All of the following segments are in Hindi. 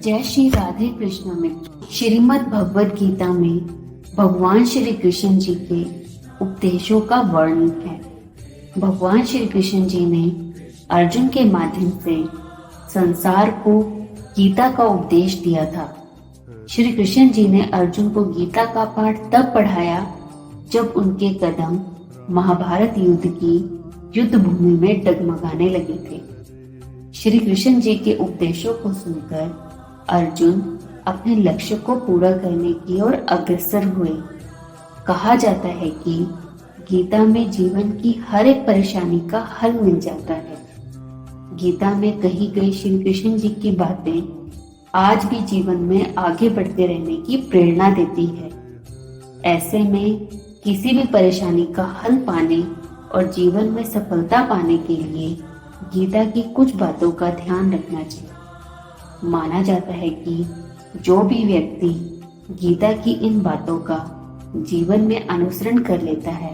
जय श्री राधे कृष्ण मित्र। श्रीमद् भगवद गीता में भगवान श्री कृष्ण जी के उपदेशों का वर्णन है। भगवान श्री कृष्ण जी ने अर्जुन के माध्यम से संसार को गीता का उपदेश दिया था। श्री कृष्ण जी ने अर्जुन को गीता का पाठ तब पढ़ाया जब उनके कदम महाभारत युद्ध की युद्ध भूमि में डगमगाने लगे थे। श्री कृष्ण जी के उपदेशों को सुनकर अर्जुन अपने लक्ष्य को पूरा करने की ओर अग्रसर हुए। कहा जाता है कि गीता में जीवन की हर एक परेशानी का हल मिल जाता है। गीता में कही गई श्री कृष्ण जी की बातें आज भी जीवन में आगे बढ़ते रहने की प्रेरणा देती है। ऐसे में किसी भी परेशानी का हल पाने और जीवन में सफलता पाने के लिए गीता की कुछ बातों का ध्यान रखना चाहिए। माना जाता है कि जो भी व्यक्ति गीता की इन बातों का जीवन में अनुसरण कर लेता है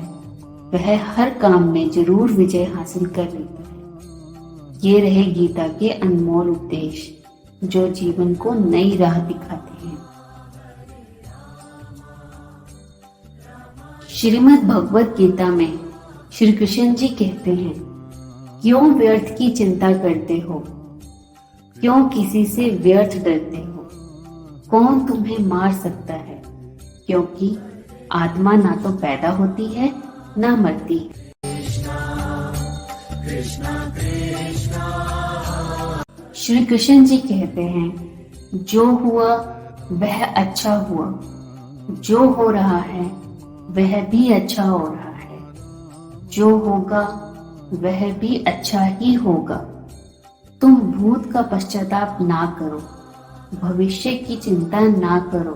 वह हर काम में जरूर विजय हासिल कर लेता है। ये रहे गीता के अनमोल उपदेश जो जीवन को नई राह दिखाते हैं। श्रीमद् भगवद गीता में श्री कृष्ण जी कहते हैं, क्यों व्यर्थ की चिंता करते हो, क्यों किसी से व्यर्थ डरते हो, कौन तुम्हें मार सकता है, क्योंकि आत्मा ना तो पैदा होती है ना मरती है। श्री कृष्ण जी कहते हैं, जो हुआ वह अच्छा हुआ, जो हो रहा है वह भी अच्छा हो रहा है, जो होगा वह भी अच्छा ही होगा। तुम भूत का पश्चाताप ना करो, भविष्य की चिंता ना करो,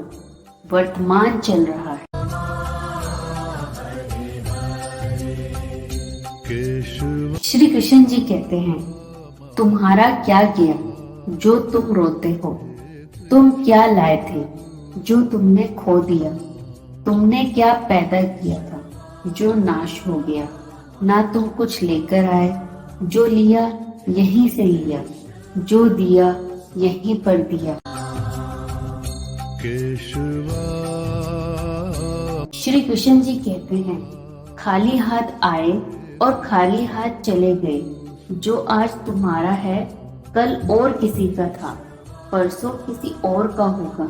वर्तमान चल रहा है। श्री कृष्ण जी कहते हैं, तुम्हारा क्या किया जो तुम रोते हो, तुम क्या लाए थे जो तुमने खो दिया, तुमने क्या पैदा किया था जो नाश हो गया, ना तुम कुछ लेकर आए, जो लिया यहीं से लिया, जो दिया यहीं पर दिया। श्री कृष्ण जी कहते हैं, खाली हाथ आए और खाली हाथ चले गए। जो आज तुम्हारा है कल और किसी का था, परसों किसी और का होगा।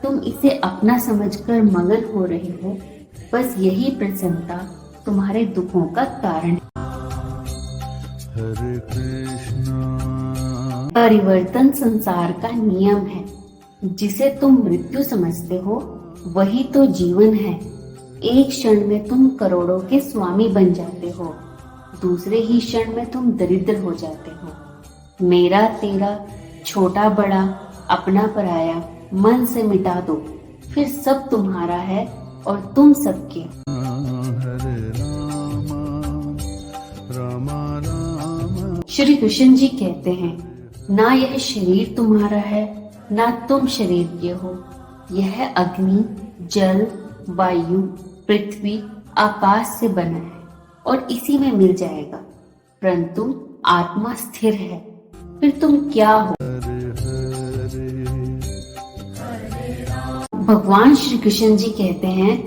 तुम इसे अपना समझकर मगन हो रहे हो, बस यही प्रसन्नता तुम्हारे दुखों का कारण है। परिवर्तन संसार का नियम है। जिसे तुम मृत्यु समझते हो वही तो जीवन है। एक क्षण में तुम करोड़ों के स्वामी बन जाते हो, दूसरे ही क्षण में तुम दरिद्र हो जाते हो। मेरा तेरा, छोटा बड़ा, अपना पराया मन से मिटा दो, फिर सब तुम्हारा है और तुम सबके। श्री कृष्ण जी कहते हैं, ना यह शरीर तुम्हारा है ना तुम शरीर के हो। यह अग्नि, जल, वायु, पृथ्वी, आकाश से बना है और इसी में मिल जाएगा, परंतु आत्मा स्थिर है। फिर तुम क्या हो? भगवान श्री कृष्ण जी कहते हैं,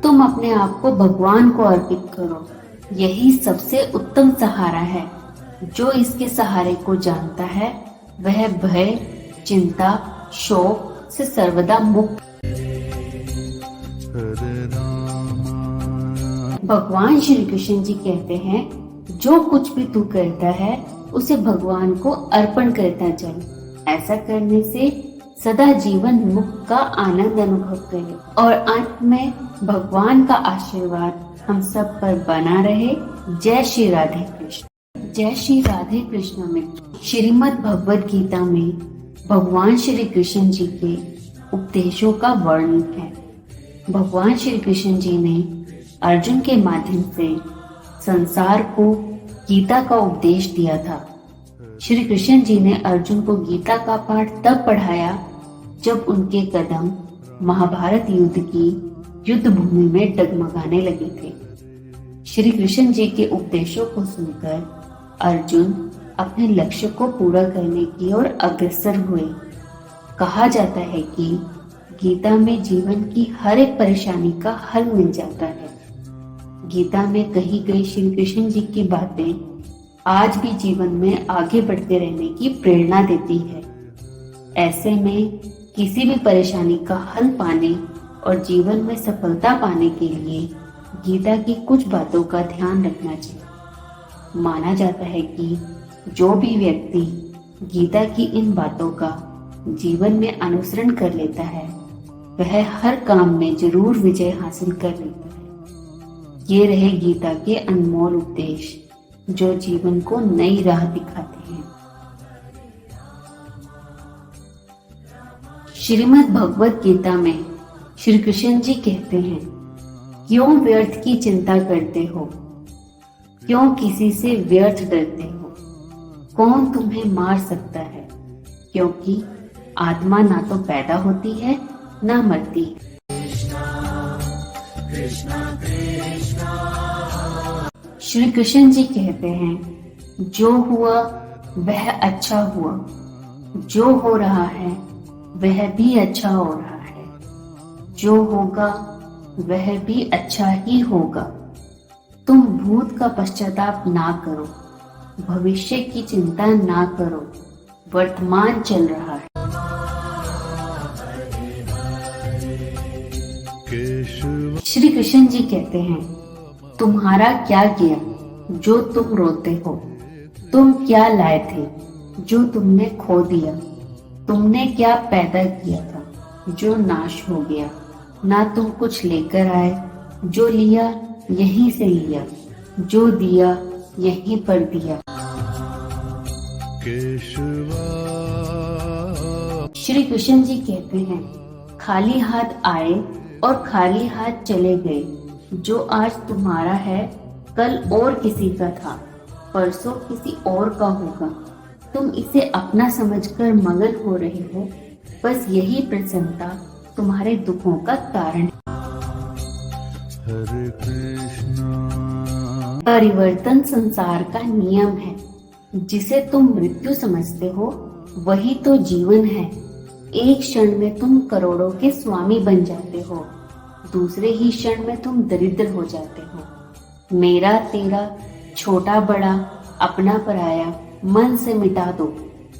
तुम अपने आप को भगवान को अर्पित करो। यही सबसे उत्तम सहारा है। जो इसके सहारे को जानता है वह भय, चिंता, शोक से सर्वदा मुक्त। भगवान श्री कृष्ण जी कहते हैं, जो कुछ भी तू करता है उसे भगवान को अर्पण करता चल। ऐसा करने से सदा जीवन मुक्त का आनंद अनुभव करे। और अंत में भगवान का आशीर्वाद हम सब पर बना रहे। जय श्री राधे कृष्ण। जय श्री राधे कृष्ण मित्र। श्रीमद् भगवद गीता में भगवान श्री कृष्ण जी के उपदेशों का वर्णन है। भगवान श्री कृष्ण जी ने अर्जुन के माध्यम से संसार को गीता का उपदेश दिया था। श्री कृष्ण जी ने अर्जुन को गीता का पाठ तब पढ़ाया जब उनके कदम महाभारत युद्ध की युद्ध भूमि में डगमगाने लगे थे। श्री कृष्ण जी के उपदेशों को सुनकर अर्जुन अपने लक्ष्य को पूरा करने की ओर अग्रसर हुए। कहा जाता है कि गीता में जीवन की हर एक परेशानी का हल मिल जाता है। गीता में कही गई श्री कृष्ण जी की बातें आज भी जीवन में आगे बढ़ते रहने की प्रेरणा देती है। ऐसे में किसी भी परेशानी का हल पाने और जीवन में सफलता पाने के लिए गीता की कुछ बातों का ध्यान रखना चाहिए। माना जाता है कि जो भी व्यक्ति गीता की इन बातों का जीवन में अनुसरण कर लेता है वह हर काम में जरूर विजय हासिल कर लेता है। ये रहे गीता के अनमोल उपदेश जो जीवन को नई राह दिखाते हैं। श्रीमद् भगवत गीता में श्री कृष्ण जी कहते हैं, क्यों व्यर्थ की चिंता करते हो, क्यों किसी से व्यर्थ डरते हो, कौन तुम्हें मार सकता है, क्योंकि आत्मा ना तो पैदा होती है ना मरती है। श्री कृष्ण जी कहते हैं, जो हुआ वह अच्छा हुआ, जो हो रहा है वह भी अच्छा हो रहा है, जो होगा वह भी अच्छा ही होगा। तुम भूत का पश्चाताप ना करो, भविष्य की चिंता ना करो, वर्तमान चल रहा है। श्री कृष्ण जी कहते हैं, तुम्हारा क्या किया जो तुम रोते हो, तुम क्या लाए थे जो तुमने खो दिया, तुमने क्या पैदा किया था जो नाश हो गया, ना तुम कुछ लेकर आए, जो लिया यहीं से लिया, जो दिया यहीं पर दिया। श्री कृष्ण जी कहते हैं, खाली हाथ आए और खाली हाथ चले गए। जो आज तुम्हारा है कल और किसी का था, परसों किसी और का होगा। तुम इसे अपना समझकर मगन हो रहे हो, बस यही प्रसन्नता तुम्हारे दुखों का कारण है। परिवर्तन संसार का नियम है। जिसे तुम मृत्यु समझते हो वही तो जीवन है। एक क्षण में तुम करोड़ों के स्वामी बन जाते हो, दूसरे ही क्षण में तुम दरिद्र हो जाते हो। मेरा तेरा, छोटा बड़ा, अपना पराया मन से मिटा दो,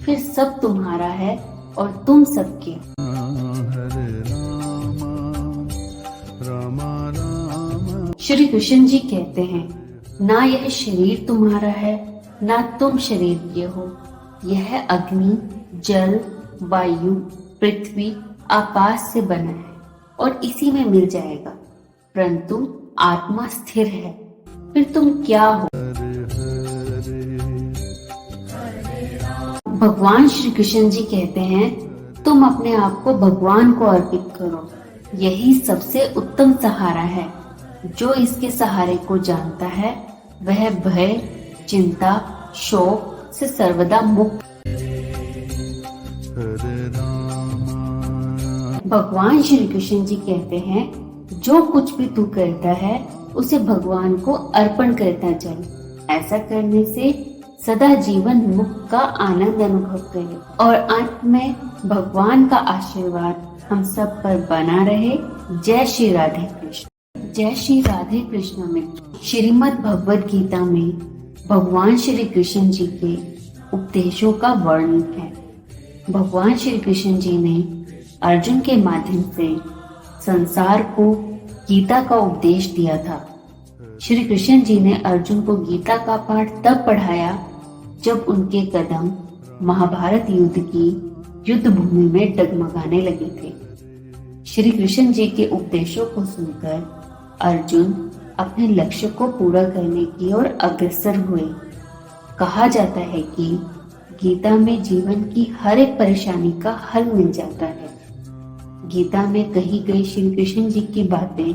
फिर सब तुम्हारा है और तुम सबके। श्री कृष्ण जी कहते हैं, ना यह शरीर तुम्हारा है ना तुम शरीर के हो। यह अग्नि, जल, वायु, पृथ्वी, आकाश से बना है और इसी में मिल जाएगा, परंतु आत्मा स्थिर है। फिर तुम क्या हो? भगवान श्री कृष्ण जी कहते हैं, तुम अपने आप को भगवान को अर्पित करो। यही सबसे उत्तम सहारा है। जो इसके सहारे को जानता है वह भय, चिंता, शोक से सर्वदा मुक्त। भगवान श्री कृष्ण जी कहते हैं, जो कुछ भी तू करता है उसे भगवान को अर्पण करता चल। ऐसा करने से सदा जीवन मुक्त का आनंद अनुभव करे। और अंत में भगवान का आशीर्वाद हम सब पर बना रहे। जय श्री राधे कृष्ण। जय श्री राधे कृष्ण में श्रीमद् भगवत गीता में भगवान श्री कृष्ण जी के उपदेशों का वर्णन है। भगवान श्री कृष्ण जी ने अर्जुन के माध्यम से संसार को गीता का उपदेश दिया था। श्री कृष्ण जी ने अर्जुन को गीता का पाठ तब पढ़ाया जब उनके कदम महाभारत युद्ध की युद्ध भूमि में डगमगाने लगे थे। श्री कृष्ण जी के उपदेशों को सुनकर अर्जुन अपने लक्ष्य को पूरा करने की ओर अग्रसर हुए। कहा जाता है कि गीता में जीवन की हर एक परेशानी का हल मिल जाता है। गीता में कही गई श्री कृष्ण जी की बातें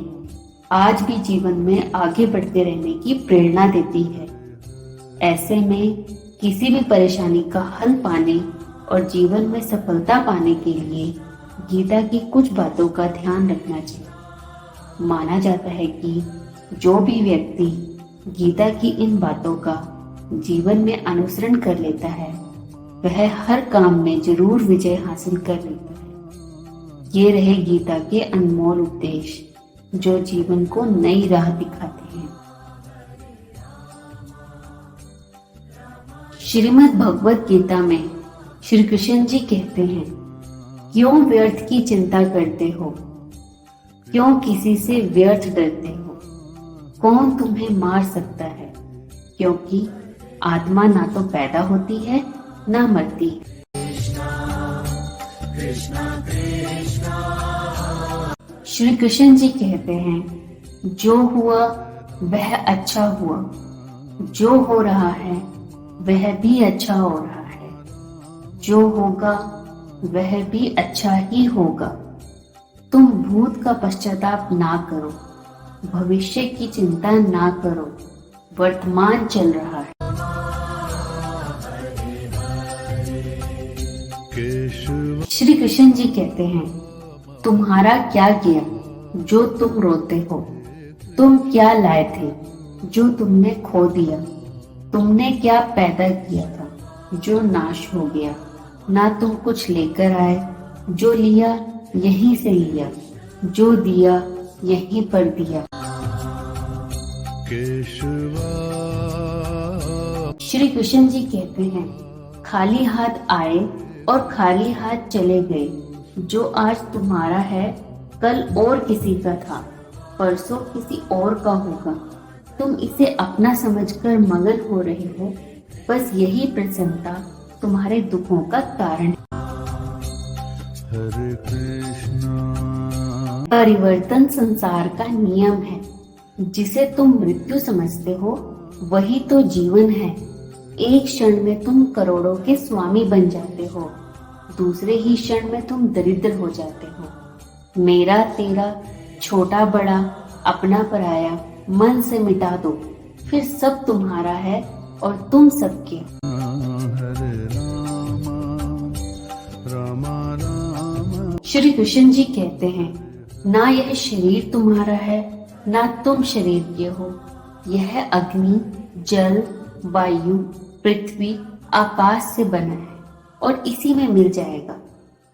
आज भी जीवन में आगे बढ़ते रहने की प्रेरणा देती है। ऐसे में किसी भी परेशानी का हल पाने और जीवन में सफलता पाने के लिए गीता की कुछ बातों का ध्यान रखना चाहिए। माना जाता है कि जो भी व्यक्ति गीता की इन बातों का जीवन में अनुसरण कर लेता है वह हर काम में जरूर विजय हासिल कर लेता है। ये रहे गीता के अनमोल उपदेश जो जीवन को नई राह दिखाते हैं। श्रीमद् भगवत गीता में श्री कृष्ण जी कहते हैं, क्यों व्यर्थ की चिंता करते हो, क्यों किसी से व्यर्थ डरते हो, कौन तुम्हें मार सकता है, क्योंकि आत्मा ना तो पैदा होती है ना मरती। श्री कृष्ण जी कहते हैं, जो हुआ वह अच्छा हुआ, जो हो रहा है वह भी अच्छा हो रहा है, जो होगा वह भी अच्छा ही होगा। तुम भूत का पश्चाताप ना करो, भविष्य की चिंता ना करो, वर्तमान चल रहा है। श्री कृष्ण जी कहते हैं, तुम्हारा क्या किया जो तुम रोते हो, तुम क्या लाए थे जो तुमने खो दिया, तुमने क्या पैदा किया था जो नाश हो गया, ना तुम कुछ लेकर आए, जो लिया यहीं से लिया, जो दिया यहीं पर दिया। श्री कृष्ण जी कहते हैं, खाली हाथ आए और खाली हाथ चले गए, जो आज तुम्हारा है कल और किसी का था, परसों किसी और का होगा। तुम इसे अपना समझकर मगन हो रहे हो, बस यही प्रसन्नता तुम्हारे दुखों का कारण है। परिवर्तन संसार का नियम है, जिसे तुम मृत्यु समझते हो वही तो जीवन है। एक क्षण में तुम करोड़ों के स्वामी बन जाते हो, दूसरे ही क्षण में तुम दरिद्र हो जाते हो। मेरा तेरा, छोटा बड़ा, अपना पराया मन से मिटा दो, फिर सब तुम्हारा है और तुम सबके। श्री कृष्ण जी कहते हैं, ना यह शरीर तुम्हारा है ना तुम शरीर के हो। यह अग्नि, जल, वायु, पृथ्वी, आकाश से बना है और इसी में मिल जाएगा,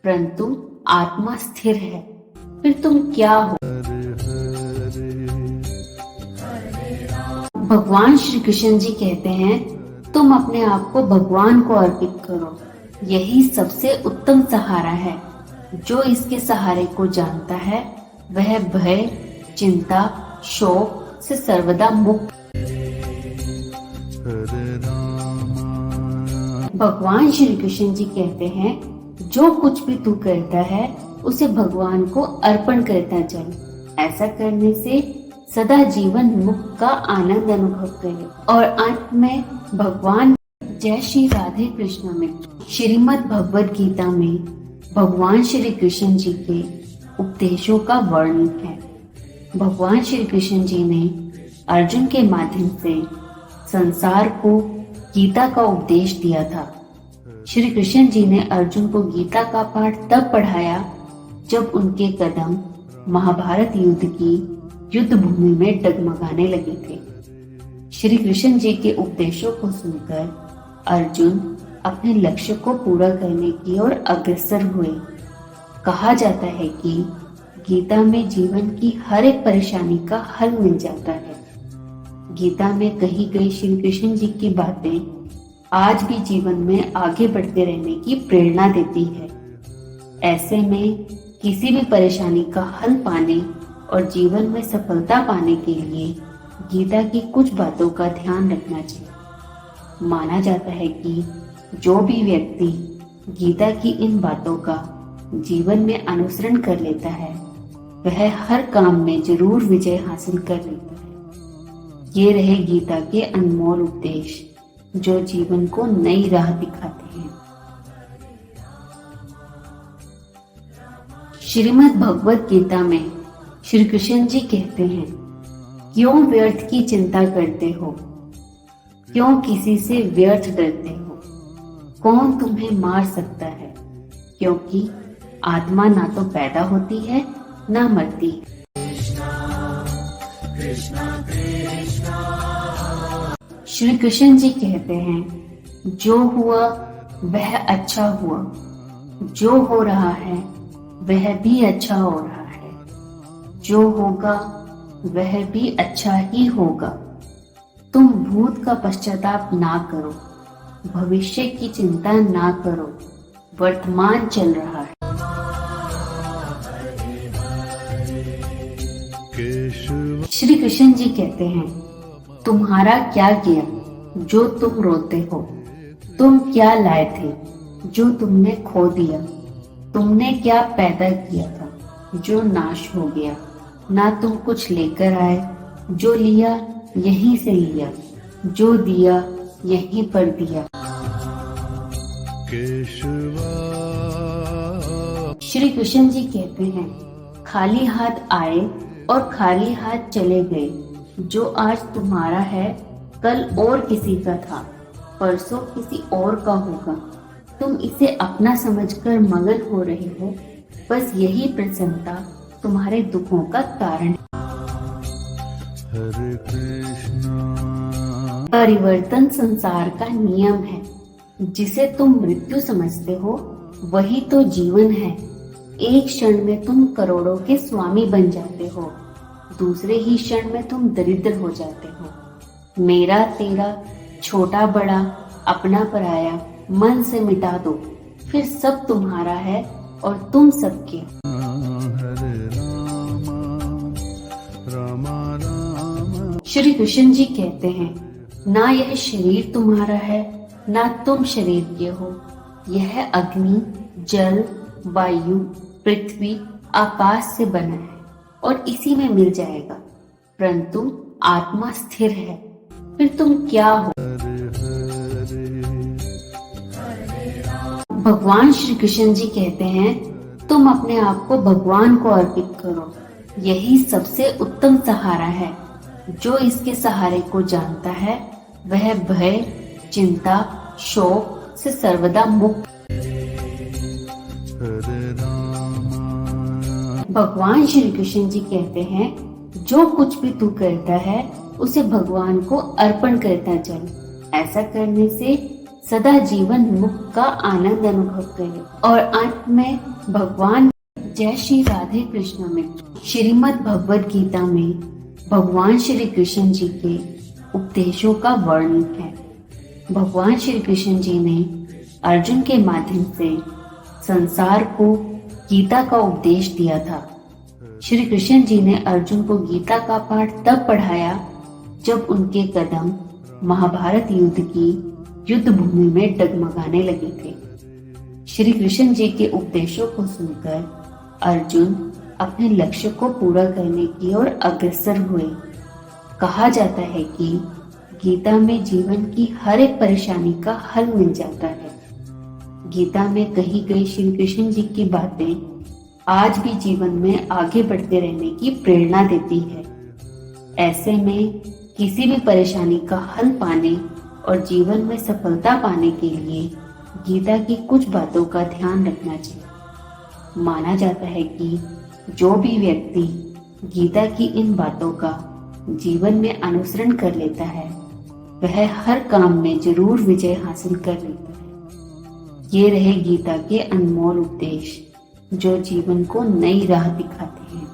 परंतु आत्मा स्थिर है। फिर तुम क्या हो? भगवान श्री कृष्ण जी कहते हैं, तुम अपने आप को भगवान को अर्पित करो, यही सबसे उत्तम सहारा है। जो इसके सहारे को जानता है वह भय, चिंता, शोक से सर्वदा मुक्त। भगवान श्री कृष्ण जी कहते हैं, जो कुछ भी तू करता है उसे भगवान को अर्पण करता चल। ऐसा करने से सदा जीवन मुक्त का आनंद अनुभव करे। और अंत में भगवान जय श्री राधे कृष्ण में श्रीमद् भगवत गीता में भगवान श्री कृष्ण जी के उपदेशों का वर्णन है। भगवान श्री कृष्ण जी ने अर्जुन के माध्यम से संसार को गीता का उपदेश दिया था। श्री कृष्ण जी ने अर्जुन को गीता का पाठ तब पढ़ाया जब उनके कदम महाभारत युद्ध की युद्ध भूमि में डगमगाने लगे थे। श्री कृष्ण जी के उपदेशों को सुनकर अर्जुन अपने लक्ष्य को पूरा करने की ओर अग्रसर हुए। कहा जाता है कि गीता में जीवन की हर एक परेशानी का हल मिल जाता है। गीता में कही गई श्री कृष्ण जी की बातें आज भी जीवन में आगे बढ़ते रहने की प्रेरणा देती है। ऐसे में किसी भी परेशानी का हल पाने और जीवन में सफलता पाने के लिए गीता की कुछ बातों का ध्यान रखना चाहिए। माना जाता है कि जो भी व्यक्ति गीता की इन बातों का जीवन में अनुसरण कर लेता है वह हर काम में जरूर विजय हासिल कर लेता है। ये रहे गीता के अनमोल उपदेश जो जीवन को नई राह दिखाते हैं। श्रीमद् भगवत गीता में श्री कृष्ण जी कहते हैं, क्यों व्यर्थ की चिंता करते हो, क्यों किसी से व्यर्थ डरते हो, कौन तुम्हें मार सकता है, क्योंकि आत्मा ना तो पैदा होती है ना मरती। श्री कृष्ण जी कहते हैं, जो हुआ वह अच्छा हुआ। जो हो रहा है वह भी अच्छा हो रहा है। जो होगा वह भी अच्छा ही होगा। तुम भूत का पश्चाताप ना करो, भविष्य की चिंता ना करो, वर्तमान चल रहा है। श्री कृष्ण जी कहते हैं, तुम्हारा क्या किया जो तुम रोते हो? तुम क्या लाए थे जो तुमने खो दिया? तुमने क्या पैदा किया था जो नाश हो गया? ना तुम कुछ लेकर आए, जो लिया यहीं से लिया, जो दिया यहीं पर दिया। श्री कृष्ण जी कहते हैं, खाली हाथ आए और खाली हाथ चले गए। जो आज तुम्हारा है कल और किसी का था, परसों किसी और का होगा। तुम इसे अपना समझकर मगन हो रहे हो। बस यही प्रसन्नता तुम्हारे दुखों का कारण है। परिवर्तन संसार का नियम है। जिसे तुम मृत्यु समझते हो वही तो जीवन है। एक क्षण में तुम करोड़ों के स्वामी बन जाते हो, दूसरे ही क्षण में तुम दरिद्र हो जाते हो। मेरा तेरा, छोटा बड़ा, अपना पराया मन से मिटा दो, फिर सब तुम्हारा है और तुम सबके। श्री कृष्ण जी कहते हैं, ना यह शरीर तुम्हारा है ना तुम शरीर के हो। यह अग्नि, जल, वायु, पृथ्वी, आकाश से बना है और इसी में मिल जाएगा। परंतु आत्मा स्थिर है। फिर तुम क्या हो? भगवान श्री कृष्ण जी कहते हैं, तुम अपने आप को भगवान को अर्पित करो। यही सबसे उत्तम सहारा है। जो इसके सहारे को जानता है वह भय, चिंता, शोक से सर्वदा मुक्त। भगवान श्री कृष्ण जी कहते हैं, जो कुछ भी तू करता है उसे भगवान को अर्पण करता चल। ऐसा करने से सदा जीवन मुक्त का आनंद अनुभव करे। और अंत में भगवान जय श्री राधे कृष्ण में श्रीमद् भगवद गीता में भगवान श्री कृष्ण जी के उपदेशों का वर्णन है। भगवान श्री कृष्ण जी ने अर्जुन के माध्यम से संसार को गीता का उपदेश दिया था। श्री कृष्ण जी ने अर्जुन को गीता का पाठ तब पढ़ाया जब उनके कदम महाभारत युद्ध की युद्ध भूमि में डगमगाने लगे थे। श्री कृष्ण जी के उपदेशों को सुनकर अर्जुन अपने लक्ष्य को पूरा करने की ओर अग्रसर हुए। कहा जाता है कि गीता में जीवन की हर एक परेशानी का हल मिल जाता है। गीता में कही गई श्री कृष्ण जी की बातें आज भी जीवन में आगे बढ़ते रहने की प्रेरणा देती है। ऐसे में किसी भी परेशानी का हल पाने और जीवन में सफलता पाने के लिए गीता की कुछ बातों का ध्यान रखना चाहिए। माना जाता है कि जो भी व्यक्ति गीता की इन बातों का जीवन में अनुसरण कर लेता है वह हर काम में जरूर विजय हासिल कर लेता है। ये रहे गीता के अनमोल उपदेश जो जीवन को नई राह दिखाते हैं।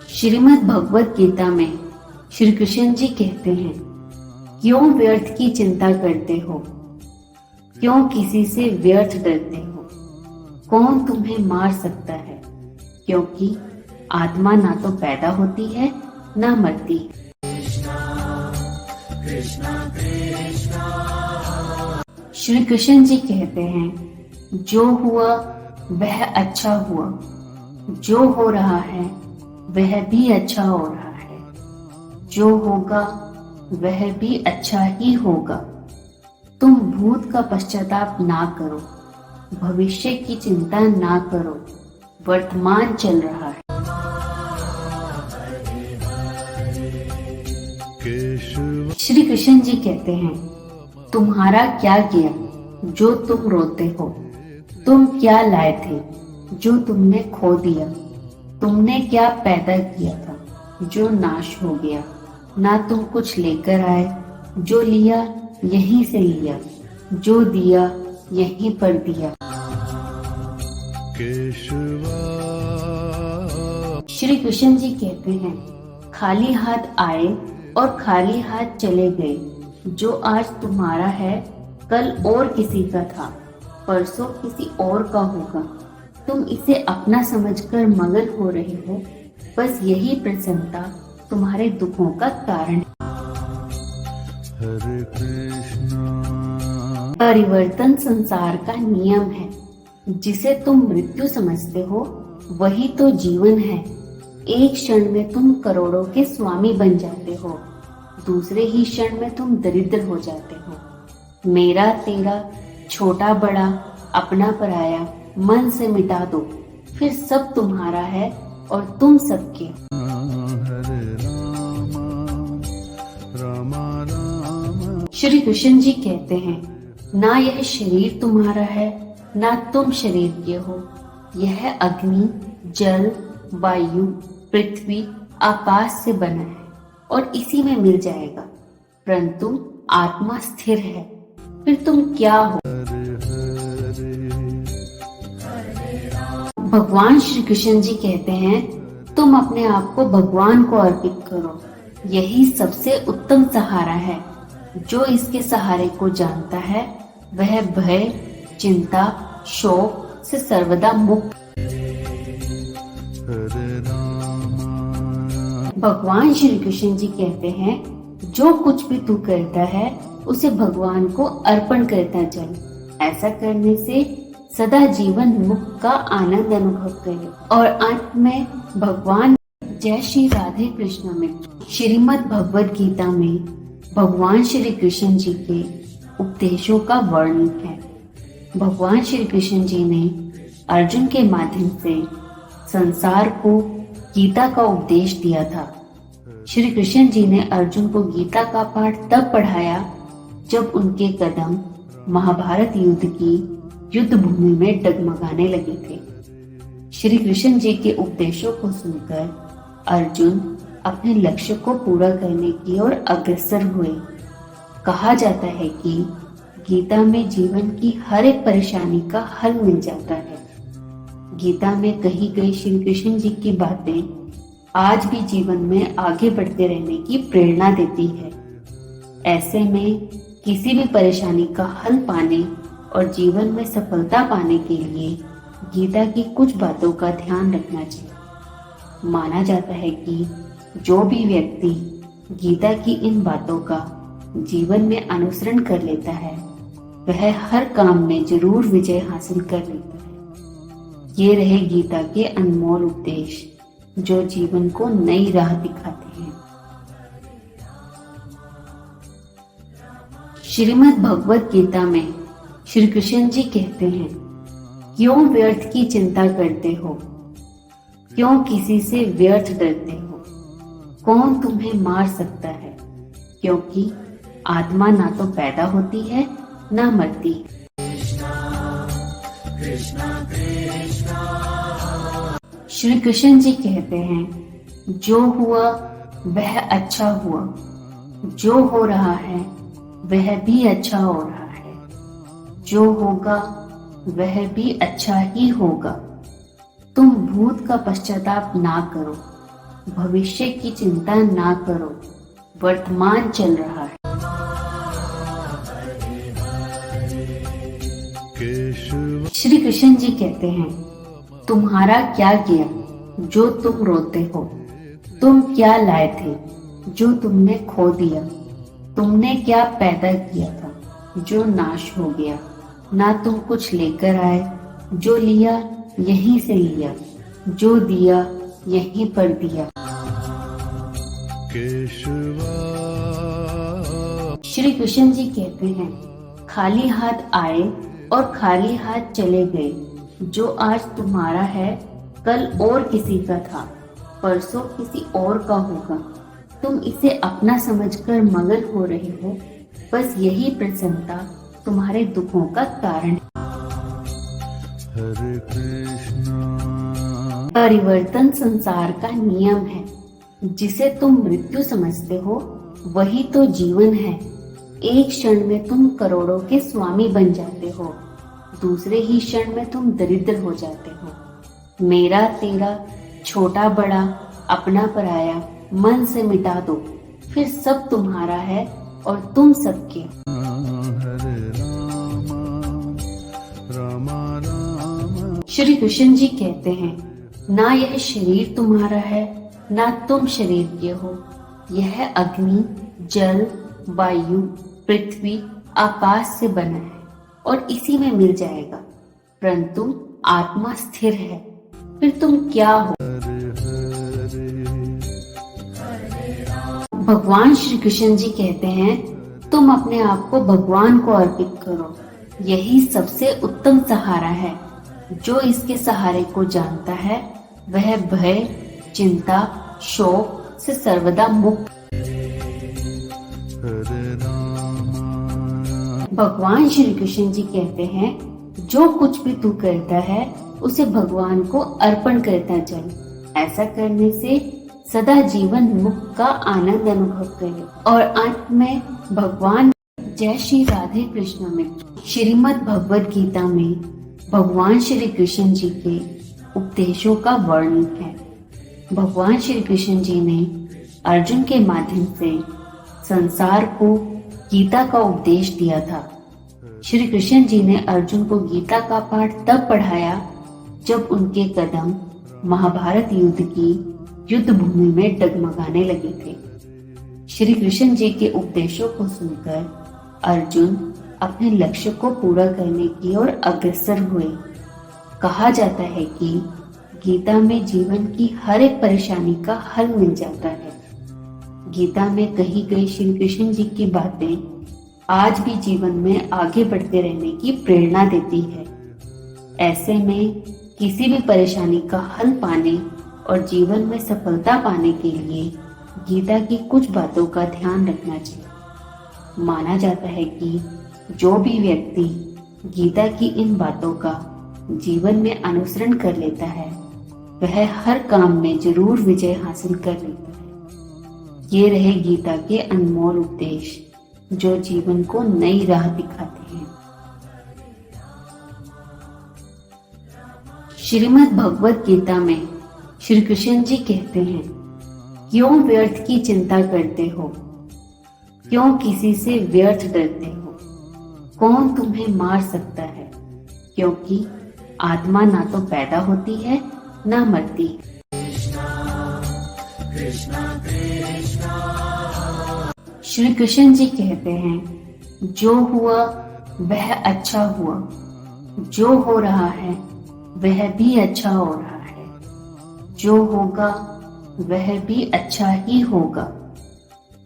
श्रीमद् भगवद गीता में श्री कृष्ण जी कहते हैं, क्यों व्यर्थ की चिंता करते हो? क्यों किसी से व्यर्थ डरते हो? कौन तुम्हें मार सकता है? क्योंकि आत्मा ना तो पैदा होती है ना मरती है। श्री कृष्ण जी कहते हैं, जो हुआ वह अच्छा हुआ। जो हो रहा है वह भी अच्छा हो रहा है। जो होगा वह भी अच्छा ही होगा। तुम भूत का पश्चाताप ना करो, भविष्य की चिंता ना करो, वर्तमान चल रहा है। श्री कृष्ण जी कहते हैं, तुम्हारा क्या किया जो तुम रोते हो? तुम क्या लाए थे जो तुमने खो दिया? तुमने क्या पैदा किया था जो नाश हो गया? ना तुम कुछ लेकर आए, जो लिया यहीं से लिया, जो दिया यहीं पर दिया। श्री कृष्ण जी कहते हैं, खाली हाथ आए और खाली हाथ चले गए। जो आज तुम्हारा है कल और किसी का था, परसों किसी और का होगा। तुम इसे अपना समझकर मगन हो रहे हो, बस यही प्रसन्नता तुम्हारे दुखों का कारण है। हरे कृष्णा। परिवर्तन संसार का नियम है। जिसे तुम मृत्यु समझते हो वही तो जीवन है। एक क्षण में तुम करोड़ों के स्वामी बन जाते हो, दूसरे ही क्षण में तुम दरिद्र हो जाते हो। मेरा तेरा, छोटा बड़ा, अपना पराया मन से मिटा दो, फिर सब तुम्हारा है और तुम सबके। श्री कृष्ण जी कहते हैं, ना यह शरीर तुम्हारा है ना तुम शरीर के हो। यह अग्नि, जल, वायु, पृथ्वी, आकाश से बना है और इसी में मिल जाएगा, परंतु आत्मा स्थिर है। फिर तुम क्या हो? भगवान श्री कृष्ण जी कहते हैं, तुम अपने आप को भगवान को अर्पित करो। यही सबसे उत्तम सहारा है। जो इसके सहारे को जानता है वह भय, चिंता, शोक से सर्वदा मुक्त। भगवान श्री कृष्ण जी कहते हैं, जो कुछ भी तू करता है उसे भगवान को अर्पण करता चल। ऐसा करने से सदा जीवन मुक्त का आनंद अनुभव करे। और अंत में भगवान जय श्री राधे कृष्ण में श्रीमद् भगवद गीता में भगवान श्री कृष्ण जी के उपदेशों का वर्णन है। भगवान श्री कृष्ण जी ने अर्जुन के माध्यम से संसार को गीता का उपदेश दिया था। श्री कृष्ण जी ने अर्जुन को गीता का पाठ तब पढ़ाया जब उनके कदम महाभारत युद्ध की युद्ध भूमि में डगमगाने लगे थे। श्री कृष्ण जी के उपदेशों को सुनकर अर्जुन अपने लक्ष्य को पूरा करने की ओर अग्रसर हुए। कहा जाता है कि गीता में जीवन की हर एक परेशानी का हल मिल जाता है। गीता में कही गई श्री कृष्ण जी की बातें आज भी जीवन में आगे बढ़ते रहने की प्रेरणा देती है। ऐसे में किसी भी परेशानी का हल पाने और जीवन में सफलता पाने के लिए गीता की कुछ बातों का ध्यान रखना चाहिए। माना जाता है कि जो भी व्यक्ति गीता की इन बातों का जीवन में अनुसरण कर लेता है वह हर काम में जरूर विजय हासिल कर लेता है। ये रहे गीता के अनमोल उपदेश जो जीवन को नई राह दिखाते हैं। श्रीमद् भगवद गीता में श्री कृष्ण जी कहते हैं, क्यों व्यर्थ की चिंता करते हो, क्यों किसी से व्यर्थ डरते हो। कौन तुम्हें मार सकता है, क्योंकि आत्मा ना तो पैदा होती है ना मरती। श्री कृष्ण जी कहते हैं, जो हुआ वह अच्छा हुआ, जो हो रहा है वह भी अच्छा हो रहा है, जो होगा वह भी अच्छा ही होगा। तुम भूत का पश्चाताप ना करो, भविष्य की चिंता ना करो, वर्तमान चल रहा है। श्री कृष्ण जी कहते हैं, तुम्हारा क्या किया जो तुम रोते हो, तुम क्या लाए थे जो तुमने खो दिया, तुमने क्या पैदा किया था जो नाश हो गया। ना तुम कुछ लेकर आए, जो लिया यहीं से लिया, जो दिया यहीं पर दिया। श्री कृष्ण जी कहते हैं, खाली हाथ आए और खाली हाथ चले गए। जो आज तुम्हारा है कल और किसी का था, परसों किसी और का होगा। तुम इसे अपना समझकर मगन हो रहे हो, बस यही प्रसन्नता तुम्हारे दुखों का कारण है। हरे कृष्णा। परिवर्तन संसार का नियम है। जिसे तुम मृत्यु समझते हो वही तो जीवन है। एक क्षण में तुम करोड़ों के स्वामी बन जाते हो, दूसरे ही क्षण में तुम दरिद्र हो जाते हो। मेरा तेरा, छोटा बड़ा, अपना पराया मन से मिटा दो, फिर सब तुम्हारा है और तुम सबके। श्री कृष्ण जी कहते हैं, ना यह शरीर तुम्हारा है, ना तुम शरीर के हो। यह अग्नि, जल, वायु, पृथ्वी, आकाश से बना है और इसी में मिल जाएगा, परंतु आत्मा स्थिर है। फिर तुम क्या हो? भगवान श्री कृष्ण जी कहते हैं, तुम अपने आप को भगवान को अर्पित करो। यही सबसे उत्तम सहारा है। जो इसके सहारे को जानता है वह भय, चिंता, शोक से सर्वदा मुक्त। भगवान श्री कृष्ण जी कहते हैं, जो कुछ भी तू करता है उसे भगवान को अर्पण करता चल। ऐसा करने से सदा जीवन मुक्त का आनंद अनुभव करे। और अंत में भगवान जय श्री राधे कृष्ण में श्रीमद् भगवद गीता में भगवान श्री कृष्ण जी के उपदेशों का वर्णन है। भगवान श्री कृष्ण जी ने अर्जुन के माध्यम से संसार को गीता का उपदेश दिया था। श्री कृष्ण जी ने अर्जुन को गीता का पाठ तब पढ़ाया जब उनके कदम महाभारत युद्ध की युद्ध भूमि में डगमगाने लगे थे। श्री कृष्ण जी के उपदेशों को सुनकर अर्जुन अपने लक्ष्य को पूरा करने की ओर अग्रसर हुए। कहा जाता है कि गीता में जीवन की हर एक परेशानी का हल मिल जाता है। गीता में कही गई श्री कृष्ण जी की बातें आज भी जीवन में आगे बढ़ते रहने की प्रेरणा देती है। ऐसे में किसी भी परेशानी का हल पाने और जीवन में सफलता पाने के लिए गीता की कुछ बातों का ध्यान रखना चाहिए। माना जाता है कि जो भी व्यक्ति गीता की इन बातों का जीवन में अनुसरण कर लेता है वह हर काम में जरूर विजय हासिल कर लेता है। ये रहे गीता के अनमोल उपदेश जो जीवन को नई राह दिखाते हैं। श्रीमद् भगवद गीता में श्री कृष्ण जी कहते हैं, क्यों व्यर्थ की चिंता करते हो, क्यों किसी से व्यर्थ डरते हो, कौन तुम्हें मार सकता है, क्योंकि आत्मा ना तो पैदा होती है ना मरती है। श्री कृष्ण जी कहते हैं, जो हुआ वह अच्छा हुआ, जो हो रहा है वह भी अच्छा हो रहा है, जो होगा वह भी अच्छा ही होगा।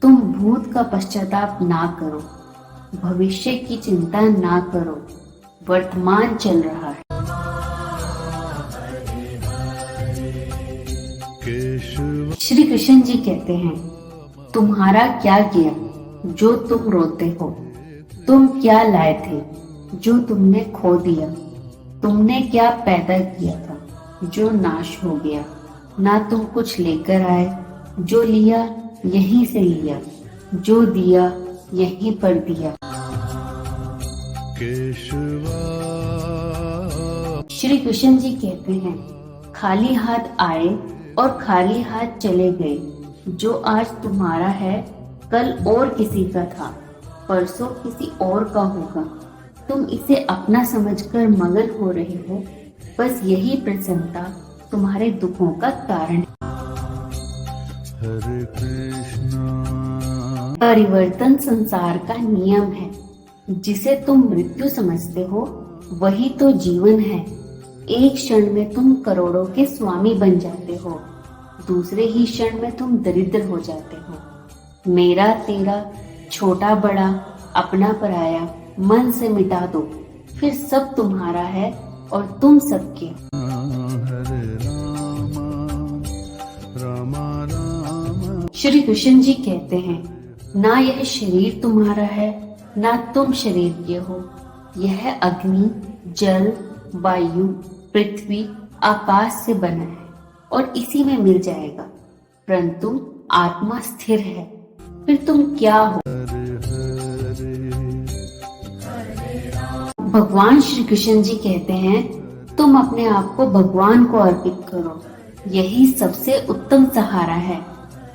तुम भूत का पश्चाताप ना करो, भविष्य की चिंता ना करो, वर्तमान चल रहा है। श्री कृष्ण जी कहते हैं, तुम्हारा क्या किया जो तुम रोते हो, तुम क्या लाए थे जो तुमने खो दिया, तुमने क्या पैदा किया था जो नाश हो गया, ना तुम कुछ लेकर आए, जो लिया यहीं से लिया, जो दिया यहीं पर दिया। श्री कृष्ण जी कहते हैं, खाली हाथ आए और खाली हाथ चले गए। जो आज तुम्हारा है कल और किसी का था, परसों किसी और का होगा। तुम इसे अपना समझकर मगन हो रहे हो, बस यही प्रसन्नता तुम्हारे दुखों का कारण है। परिवर्तन संसार का नियम है। जिसे तुम मृत्यु समझते हो वही तो जीवन है। एक क्षण में तुम करोड़ों के स्वामी बन जाते हो, दूसरे ही क्षण में तुम दरिद्र हो जाते हो। मेरा तेरा, छोटा बड़ा, अपना पराया मन से मिटा दो, फिर सब तुम्हारा है और तुम सबके। श्री कृष्ण जी कहते हैं, ना यह शरीर तुम्हारा है ना तुम शरीर के हो। यह अग्नि, जल, वायु, पृथ्वी, आकाश से बना है और इसी में मिल जाएगा, परंतु आत्मा स्थिर है। फिर तुम क्या हो? भगवान श्री कृष्ण जी कहते हैं, तुम अपने आप को भगवान को अर्पित करो, यही सबसे उत्तम सहारा है।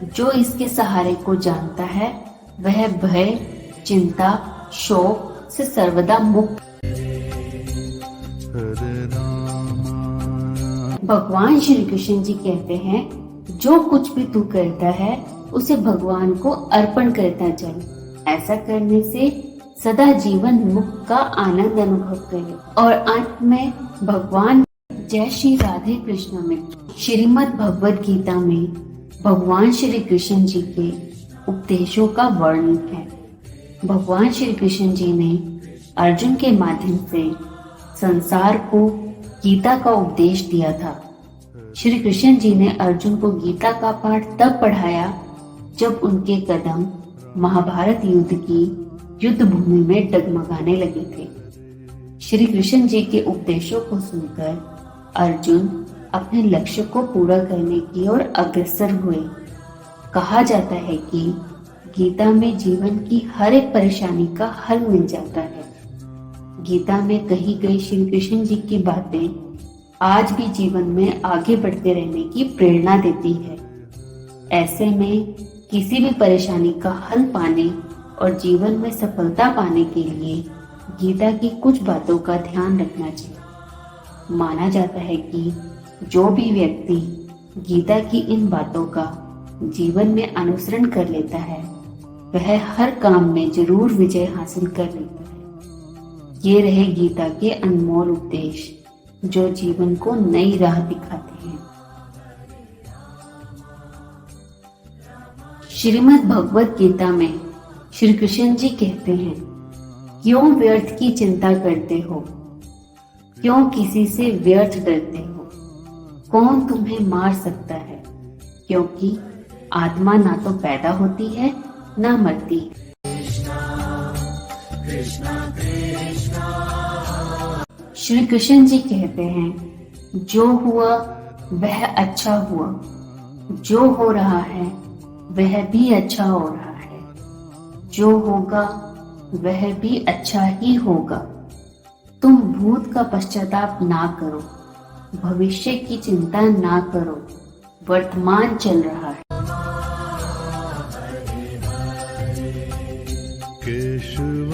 जो इसके सहारे को जानता है वह भय, चिंता, शोक से सर्वदा मुक्त। भगवान श्री कृष्ण जी कहते हैं, जो कुछ भी तू करता है उसे भगवान को अर्पण करता चल। ऐसा करने से सदा जीवन मुक्त का आनंद अनुभव करे। और अंत में भगवान जय श्री राधे कृष्ण में श्रीमद् भगवद गीता में भगवान श्री कृष्ण जी के उपदेशों का वर्णन है। भगवान श्री कृष्ण जी ने अर्जुन के माध्यम से संसार को गीता का उपदेश दिया था। श्री कृष्ण जी ने अर्जुन को गीता का पाठ तब पढ़ाया जब उनके कदम महाभारत युद्ध की युद्ध भूमि में डगमगाने लगे थे। श्री कृष्ण जी के उपदेशों को सुनकर अर्जुन अपने लक्ष्य को पूरा करने की ओर अग्रसर हुए। कहा जाता है कि गीता में जीवन की हर एक परेशानी का हल मिल जाता है। गीता में कही गई श्री कृष्ण जी की बातें आज भी जीवन में आगे बढ़ते रहने की प्रेरणा देती है। ऐसे में किसी भी परेशानी का हल पाने और जीवन में सफलता पाने के लिए गीता की कुछ बातों का ध्यान रखना चाहिए। माना जाता है कि जो भी व्यक्ति गीता की इन बातों का जीवन में अनुसरण कर लेता है वह हर काम में जरूर विजय हासिल कर लेता है। ये रहे गीता के अनमोल उपदेश जो जीवन को नई राह दिखाते हैं। श्रीमद् भगवद गीता में श्री कृष्ण जी कहते हैं, क्यों व्यर्थ की चिंता करते हो, क्यों किसी से व्यर्थ डरते हो, कौन तुम्हें मार सकता है, क्योंकि आत्मा ना तो पैदा होती है ना मरती। श्री कृष्ण जी कहते हैं, जो हुआ वह अच्छा हुआ, जो हो रहा है वह भी अच्छा हो रहा है, जो होगा वह भी अच्छा ही होगा। तुम भूत का पश्चाताप ना करो, भविष्य की चिंता ना करो, वर्तमान चल रहा है।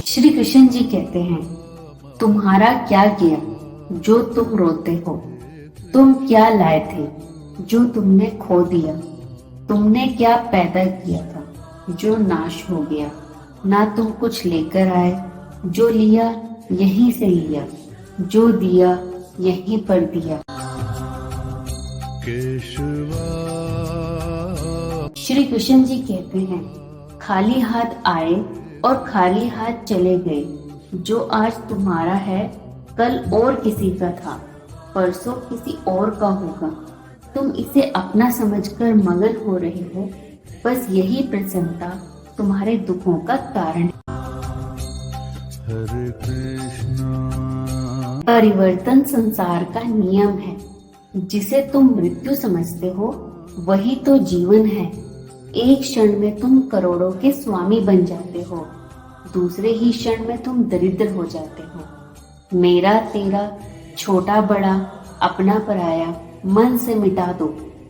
श्री कृष्ण जी कहते हैं, तुम्हारा क्या किया जो तुम रोते हो, तुम क्या लाए थे जो तुमने खो दिया, तुमने क्या पैदा किया था जो नाश हो गया, ना तुम कुछ लेकर आए, जो लिया यहीं से लिया, जो दिया यहीं पर दिया। श्री कृष्ण जी कहते हैं, खाली हाथ आए और खाली हाथ चले गए। जो आज तुम्हारा है कल और किसी का था, परसों किसी और का होगा। तुम इसे अपना समझकर मगन हो रहे हो, बस यही प्रसन्नता तुम्हारे दुखों का कारण है। परिवर्तन संसार का नियम है। जिसे तुम मृत्यु समझते हो वही तो जीवन है। एक क्षण में तुम करोड़ों के स्वामी बन जाते हो, दूसरे ही क्षण में तुम दरिद्र हो जाते हो। मेरा तेरा, छोटा बड़ा, अपना पराया मन से मिटा दो,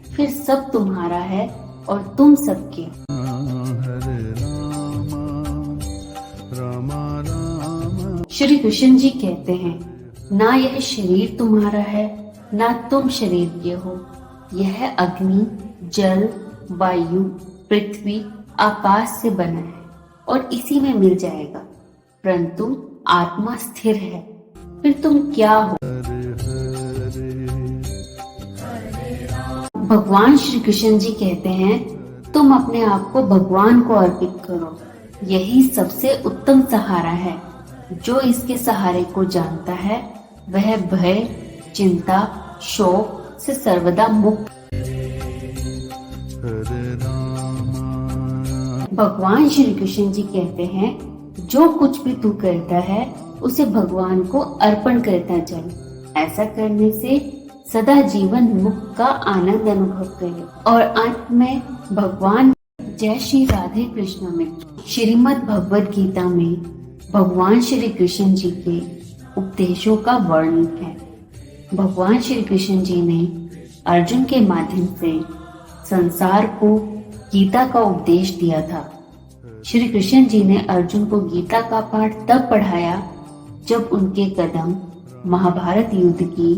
फिर सब तुम्हारा है और तुम सबके। श्री कृष्ण जी कहते हैं, ना यह शरीर तुम्हारा है ना तुम शरीर के हो। यह अग्नि, जल, वायु, पृथ्वी, आकाश से बना है और इसी में मिल जाएगा, परंतु आत्मा स्थिर है। फिर तुम क्या हो? भगवान श्री कृष्ण जी कहते हैं, तुम अपने आप को भगवान को अर्पित करो, यही सबसे उत्तम सहारा है। जो इसके सहारे को जानता है वह भय, चिंता, शोक से सर्वदा मुक्त। भगवान श्री कृष्ण जी कहते हैं, जो कुछ भी तू करता है उसे भगवान को अर्पण करता चल। ऐसा करने से सदा जीवन मुक्त का आनंद अनुभव करे। और अंत में भगवान जय श्री राधे कृष्ण में श्रीमद् भगवद गीता में भगवान श्री कृष्ण जी के उपदेशों का वर्णन है। भगवान श्री कृष्ण जी ने अर्जुन के माध्यम से संसार को गीता का उपदेश दिया था। श्री कृष्ण जी ने अर्जुन को गीता का पाठ तब पढ़ाया जब उनके कदम महाभारत युद्ध की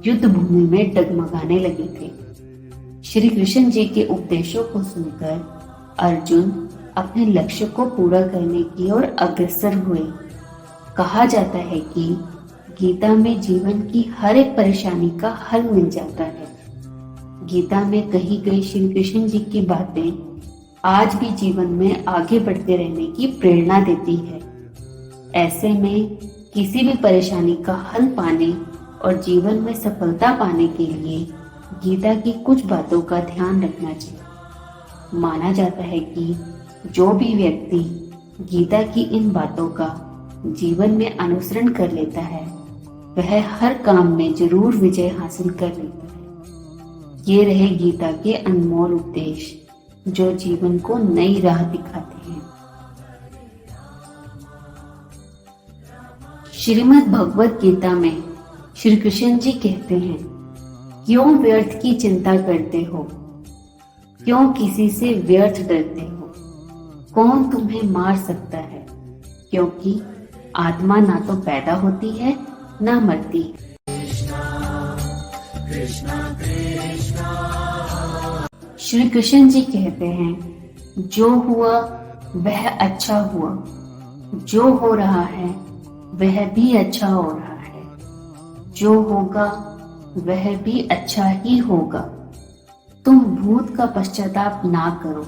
युद्ध भूमि में डगमगाने लगे थे। श्री कृष्ण जी के उपदेशों को सुनकर अर्जुन अपने लक्ष्य को पूरा करने की ओर अग्रसर हुए। कहा जाता है कि गीता में जीवन की हर एक परेशानी का हल मिल जाता है। गीता में कही गई श्री कृष्ण जी की बातें आज भी जीवन में आगे बढ़ते रहने की प्रेरणा देती है। ऐसे में किसी भी परेशानी का हल पाने और जीवन में सफलता पाने के लिए गीता की कुछ बातों का ध्यान रखना चाहिए। माना जाता है कि जो भी व्यक्ति गीता की इन बातों का जीवन में अनुसरण कर लेता है वह हर काम में जरूर विजय हासिल कर लेता है। ये रहे गीता के अनमोल उपदेश जो जीवन को नई राह दिखाते हैं। श्रीमद् भगवत गीता में श्री कृष्ण जी कहते हैं, क्यों व्यर्थ की चिंता करते हो, क्यों किसी से व्यर्थ डरते हो, कौन तुम्हें मार सकता है, क्योंकि आत्मा ना तो पैदा होती है ना मरती है। श्री कृष्ण जी कहते हैं, जो हुआ वह अच्छा हुआ, जो हो रहा है वह भी अच्छा हो रहा है, जो होगा वह भी अच्छा ही होगा। तुम भूत का पश्चाताप ना करो,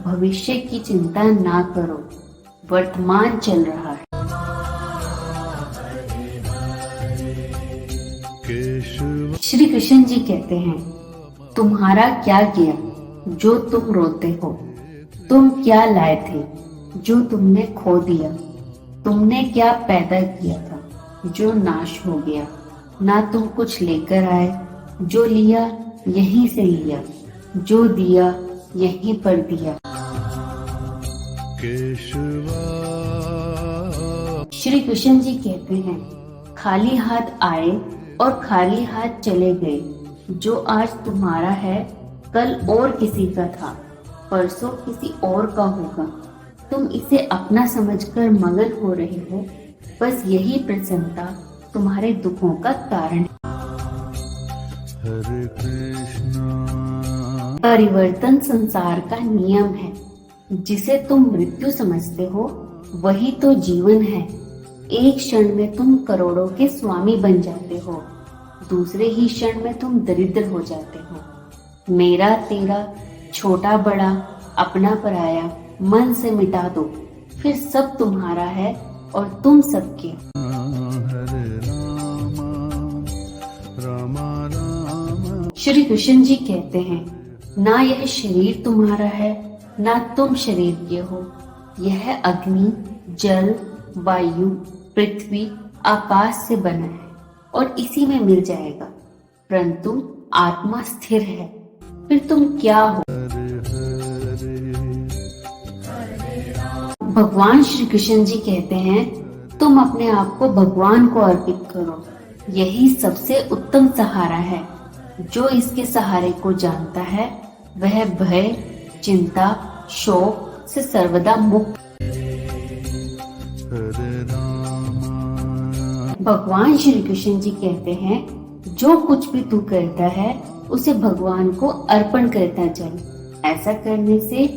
भविष्य की चिंता ना करो, वर्तमान चल रहा है। श्री कृष्ण जी कहते हैं, तुम्हारा क्या किया जो तुम रोते हो, तुम क्या लाए थे जो तुमने खो दिया, तुमने क्या पैदा किया था जो नाश हो गया, ना तुम कुछ लेकर आए, जो लिया यहीं से लिया, जो दिया यहीं पर दिया। श्री कृष्ण जी कहते हैं, खाली हाथ आए और खाली हाथ चले गए। जो आज तुम्हारा है कल और किसी का था, परसों किसी और का होगा। तुम इसे अपना समझकर मगन हो रहे हो, बस यही प्रसन्नता तुम्हारे दुखों का कारण है। परिवर्तन संसार का नियम है। जिसे तुम मृत्यु समझते हो वही तो जीवन है। एक क्षण में तुम करोड़ों के स्वामी बन जाते हो, दूसरे ही क्षण में तुम दरिद्र हो जाते हो। मेरा तेरा, छोटा बड़ा, अपना पराया मन से मिटा दो, फिर सब तुम्हारा है और तुम सबके। श्री कृष्ण जी कहते हैं, ना यह शरीर तुम्हारा है ना तुम शरीर के हो। यह अग्नि, जल, वायु, पृथ्वी, आकाश से बना है और इसी में मिल जाएगा, परंतु आत्मा स्थिर है। फिर तुम क्या हो? भगवान श्री कृष्ण जी कहते हैं, तुम अपने आप को भगवान को अर्पित करो, यही सबसे उत्तम सहारा है। जो इसके सहारे को जानता है वह भय, चिंता, शोक से सर्वदा मुक्त। भगवान श्री कृष्ण जी कहते हैं, जो कुछ भी तू करता है उसे भगवान को अर्पण करता चल। ऐसा करने से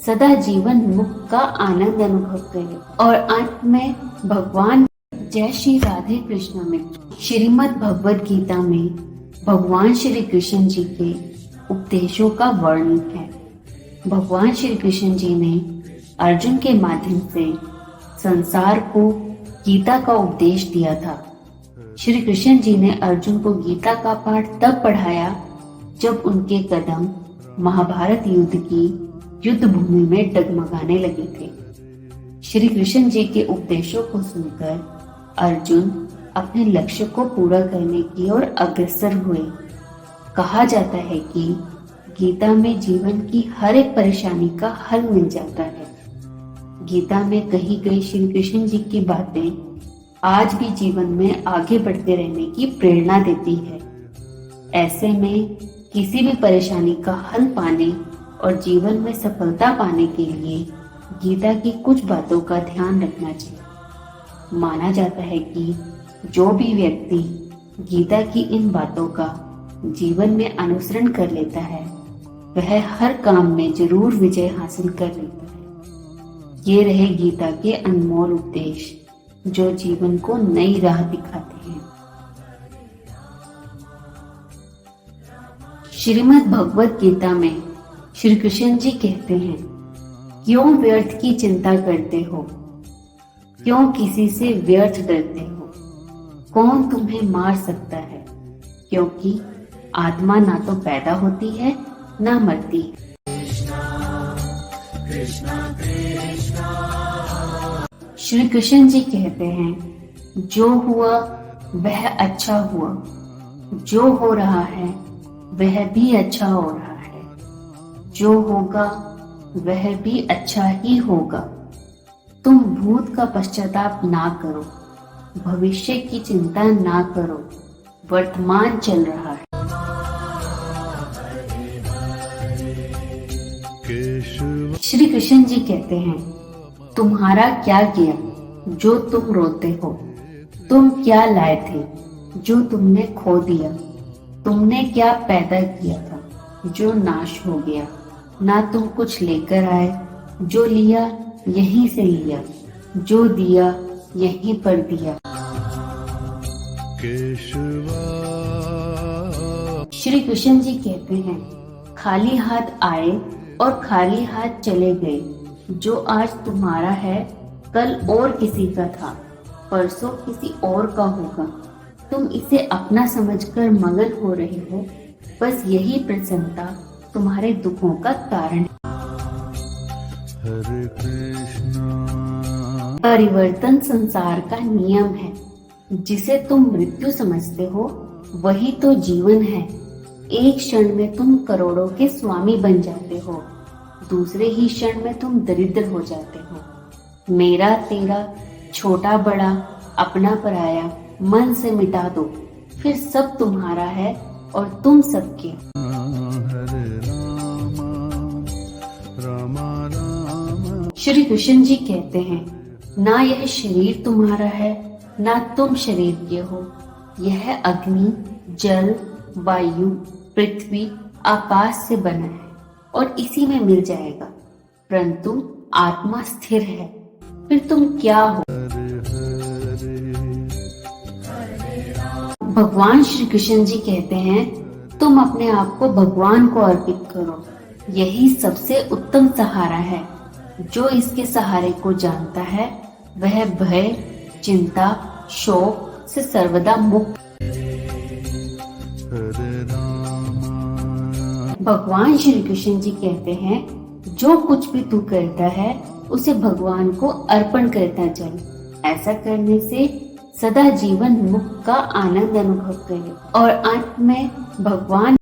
सदा जीवन मुक्त का आनंद अनुभव करे। और अंत में भगवान जय श्री राधे कृष्ण में श्रीमद् भगवत गीता में भगवान श्री कृष्ण जी के उपदेशों का वर्णन है। भगवान श्री कृष्ण जी ने अर्जुन के माध्यम से संसार को गीता का उपदेश दिया था। श्री कृष्ण जी ने अर्जुन को गीता का पाठ तब पढ़ाया जब उनके कदम महाभारत युद्ध की युद्ध भूमि में डगमगाने लगे थे। श्री कृष्ण जी के उपदेशों को सुनकर अर्जुन अपने लक्ष्य को पूरा करने की ओर अग्रसर हुए। कहा जाता है कि गीता में जीवन की हर एक परेशानी का हल मिल जाता है। गीता में कही गई श्री कृष्ण जी की बातें आज भी जीवन में आगे बढ़ते रहने की प्रेरणा देती है। ऐसे में किसी भी परेशानी का हल पाने और जीवन में सफलता पाने के लिए गीता की कुछ बातों का ध्यान रखना चाहिए। माना जाता है कि जो भी व्यक्ति गीता की इन बातों का जीवन में अनुसरण कर लेता है वह हर काम में जरूर विजय हासिल कर लेता है। ये रहे गीता के अनमोल उपदेश जो जीवन को नई राह दिखाते हैं। श्रीमद् भगवत गीता में श्री कृष्ण जी कहते हैं, क्यों व्यर्थ की चिंता करते हो, क्यों किसी से व्यर्थ डरते हो, कौन तुम्हें मार सकता है, क्योंकि आत्मा ना तो पैदा होती है ना मरती है। श्री कृष्ण जी कहते हैं, जो हुआ वह अच्छा हुआ, जो हो रहा है वह भी अच्छा हो रहा है, जो होगा वह भी अच्छा ही होगा। तुम भूत का पश्चाताप ना करो, भविष्य की चिंता ना करो, वर्तमान चल रहा है। श्री कृष्ण जी कहते हैं, तुम्हारा क्या किया जो तुम रोते हो, तुम क्या लाए थे जो तुमने खो दिया, तुमने क्या पैदा किया था जो नाश हो गया, ना तुम कुछ लेकर आए, जो लिया यहीं से लिया, जो दिया यहीं पर दिया। श्री कृष्ण जी कहते हैं, खाली हाथ आए और खाली हाथ चले गए। जो आज तुम्हारा है कल और किसी का था, परसों किसी और का होगा। तुम इसे अपना समझकर मगन हो रहे हो, बस यही प्रसन्नता तुम्हारे दुखों का कारण है। परिवर्तन संसार का नियम है। जिसे तुम मृत्यु समझते हो वही तो जीवन है। एक क्षण में तुम करोड़ों के स्वामी बन जाते हो, दूसरे ही क्षण में तुम दरिद्र हो जाते हो। मेरा तेरा, छोटा बड़ा, अपना पराया मन से मिटा दो, फिर सब तुम्हारा है और तुम सबके। श्री कृष्ण जी कहते हैं, ना यह शरीर तुम्हारा है ना तुम शरीर के हो। यह अग्नि, जल, वायु, पृथ्वी, आकाश से बना है और इसी में मिल जाएगा, परंतु आत्मा स्थिर है। फिर तुम क्या हो? भगवान श्री कृष्ण जी कहते हैं, तुम अपने आप को भगवान को अर्पित करो। यही सबसे उत्तम सहारा है। जो इसके सहारे को जानता है वह भय, चिंता, शोक से सर्वदा मुक्त। भगवान श्री कृष्ण जी कहते हैं, जो कुछ भी तू करता है उसे भगवान को अर्पण करता चल। ऐसा करने से सदा जीवन मुक्त का आनंद अनुभव करे और अंत में भगवान